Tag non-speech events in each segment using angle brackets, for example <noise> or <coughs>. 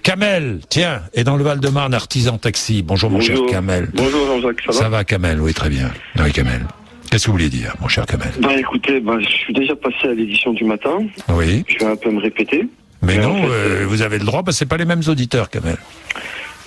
Kamel, tiens, est dans le Val-de-Marne, artisan taxi. Bonjour mon cher Kamel. Bonjour Jean-Jacques, ça va Kamel, oui très bien. Oui Kamel. Qu'est-ce que vous voulez dire, mon cher Kamel? Écoutez, je suis déjà passé à l'édition du matin. Oui. Je vais un peu me répéter. Mais non, en fait, vous avez le droit, c'est pas les mêmes auditeurs, Kamel.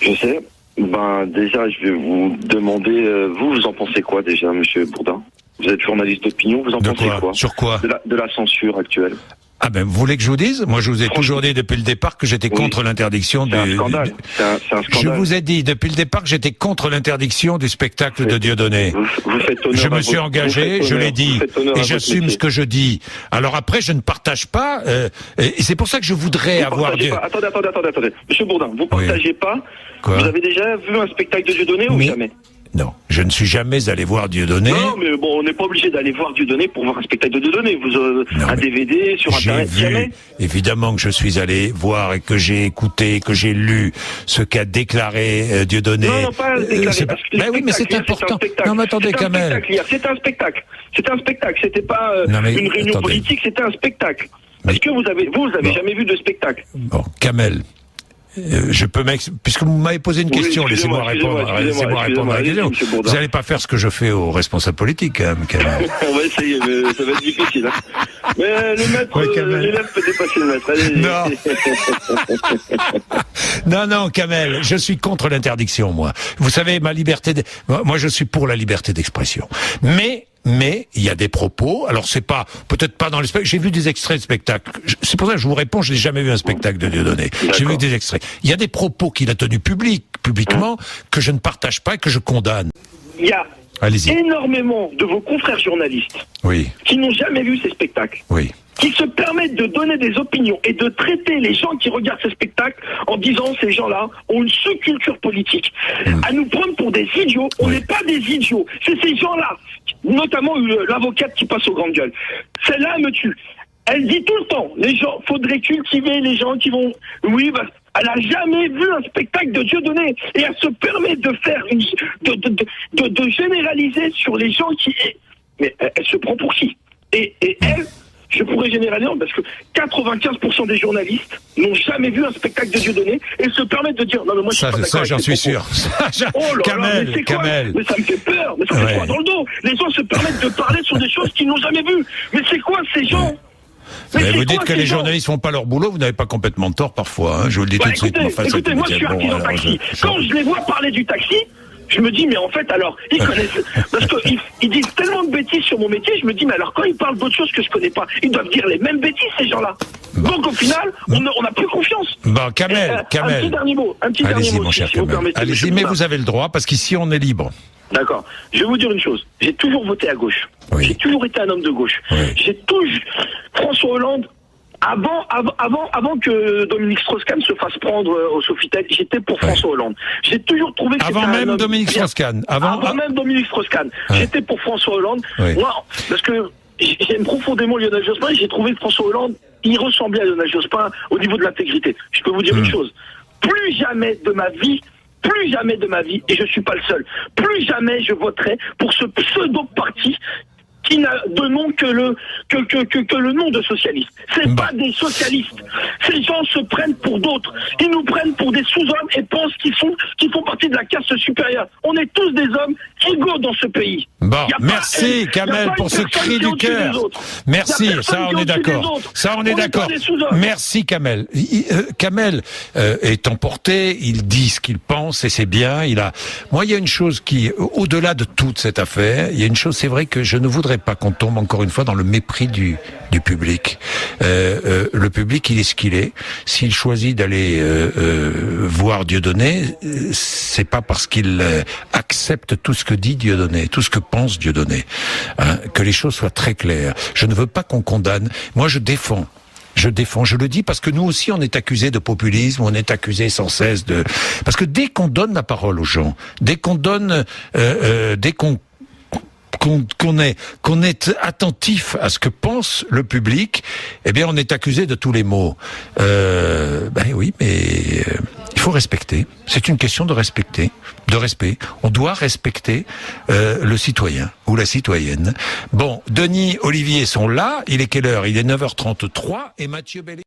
Je sais. Déjà, je vais vous demander, vous en pensez quoi déjà, monsieur Bourdin? Vous êtes journaliste d'opinion, vous en pensez quoi? Sur quoi? De la censure actuelle. Ah vous voulez que je vous dise? Moi, je vous ai toujours dit depuis le départ que j'étais contre l'interdiction du... C'est un scandale. C'est un scandale. Je vous ai dit depuis le départ que j'étais contre l'interdiction du spectacle de Dieudonné. Vous faites honneur je me suis engagé, je l'ai dit, et j'assume ce que je dis. Alors après, je ne partage pas, et c'est pour ça que je voudrais avoir... Attendez. Monsieur Bourdin, vous partagez pas? Quoi? Vous avez déjà vu un spectacle de Dieudonné ou jamais? Non, je ne suis jamais allé voir Dieudonné. Non, mais bon, on n'est pas obligé d'aller voir Dieudonné pour voir un spectacle de Dieudonné. Un DVD sur Internet, jamais. Évidemment que je suis allé voir et que j'ai écouté, que j'ai lu ce qu'a déclaré Dieudonné. Non, pas déclaré. Oui, mais c'est important. Non, mais attendez, Kamel. C'était un spectacle. C'était pas une réunion politique, c'était un spectacle. Est-ce que vous avez jamais vu de spectacle? Bon, Kamel. Je peux puisque vous m'avez posé une question, laissez-moi répondre à la question. Vous n'allez pas faire ce que je fais aux responsables politiques, hein, Kamel. On va essayer, mais ça va être difficile. Hein. Mais le maître, l'élève peut dépasser le maître. Non, Kamel, je suis contre l'interdiction, moi. Vous savez, moi, je suis pour la liberté d'expression. Mais il y a des propos. Alors c'est peut-être pas dans les spectacles. J'ai vu des extraits de spectacles. C'est pour ça que je vous réponds. Je n'ai jamais vu un spectacle de Dieudonné. J'ai vu des extraits. Il y a des propos qu'il a tenus publiquement que je ne partage pas et que je condamne. Il y a énormément de vos confrères journalistes qui n'ont jamais vu ces spectacles. Oui. Qui se permettent de donner des opinions et de traiter les gens qui regardent ces spectacles en disant ces gens-là ont une sous-culture politique, à nous prendre pour des idiots. On n'est pas des idiots. C'est ces gens-là, notamment l'avocate qui passe aux grandes gueules. Celle-là me tue. Elle dit tout le temps, les gens, faudrait cultiver les gens qui vont... elle a jamais vu un spectacle de Dieudonné et elle se permet de faire de généraliser sur les gens qui... Mais elle se prend pour qui? Et elle... Je pourrais généraliser parce que 95% des journalistes n'ont jamais vu un spectacle de Dieudonné et se permettent de dire non mais moi je suis pas d'accord. Ça j'en suis sûr. Kamel. Mais ça me fait peur, mais ça me fait froid dans le dos. Les gens se permettent de parler sur des choses qu'ils n'ont jamais vues. Mais c'est quoi ces gens? Mais vous dites que les journalistes font pas leur boulot, vous n'avez pas complètement tort parfois, hein, je vous le dis tout de suite. Écoutez, moi je suis artisan taxi. Quand je les vois parler du taxi, je me dis, mais en fait, alors, ils connaissent... Parce qu'ils disent tellement de bêtises sur mon métier, je me dis, mais alors, quand ils parlent d'autres choses que je connais pas, ils doivent dire les mêmes bêtises, ces gens-là. Donc, au final, on n'a plus confiance. Bon, Kamel. Un petit dernier mot. Allez-y, mon cher Kamel. Allez-y, mais vous avez le droit, parce qu'ici, on est libre. D'accord. Je vais vous dire une chose. J'ai toujours voté à gauche. J'ai toujours été un homme de gauche. J'ai toujours... François Hollande... Avant que Dominique Strauss-Kahn se fasse prendre au Sofitel, j'étais pour François Hollande. J'ai toujours trouvé que avant même Dominique Strauss-Kahn. Avant même Dominique Strauss-Kahn. J'étais pour François Hollande. Moi, parce que j'aime profondément Lionel Jospin, et j'ai trouvé que François Hollande, il ressemblait à Lionel <coughs> au niveau de l'intégrité. Je peux vous dire une chose. Plus jamais de ma vie, et je suis pas le seul, plus jamais je voterai pour ce pseudo-parti qui n'a de nom que le nom de socialiste. C'est pas des socialistes. Ces gens se prennent pour d'autres. Ils nous prennent pour des sous-hommes et pensent qu'ils font partie de la caste supérieure. On est tous des hommes égaux dans ce pays. Bon, merci Kamel pour ce cri du cœur. Merci, ça on est d'accord. Ça on est d'accord. Merci Kamel. Kamel est emporté, il dit ce qu'il pense et c'est bien. Moi il y a une chose qui, au-delà de toute cette affaire, il y a une chose, c'est vrai que je ne voudrais pas qu'on tombe encore une fois dans le mépris du public. Le public, il est ce qu'il est. S'il choisit d'aller voir Dieudonné, c'est pas parce qu'il accepte tout ce que dit Dieudonné, tout ce que pense Dieudonné. Que les choses soient très claires. Je ne veux pas qu'on condamne. Moi, je défends, je le dis parce que nous aussi on est accusés de populisme, on est accusés sans cesse parce que dès qu'on donne la parole aux gens, dès qu'on est attentif à ce que pense le public, eh bien on est accusé de tous les maux. Oui, mais il faut respecter. C'est une question de respect. On doit respecter le citoyen ou la citoyenne. Bon, Denis, Olivier sont là. Il est quelle heure? Il est 9h33 et Mathieu Bellé.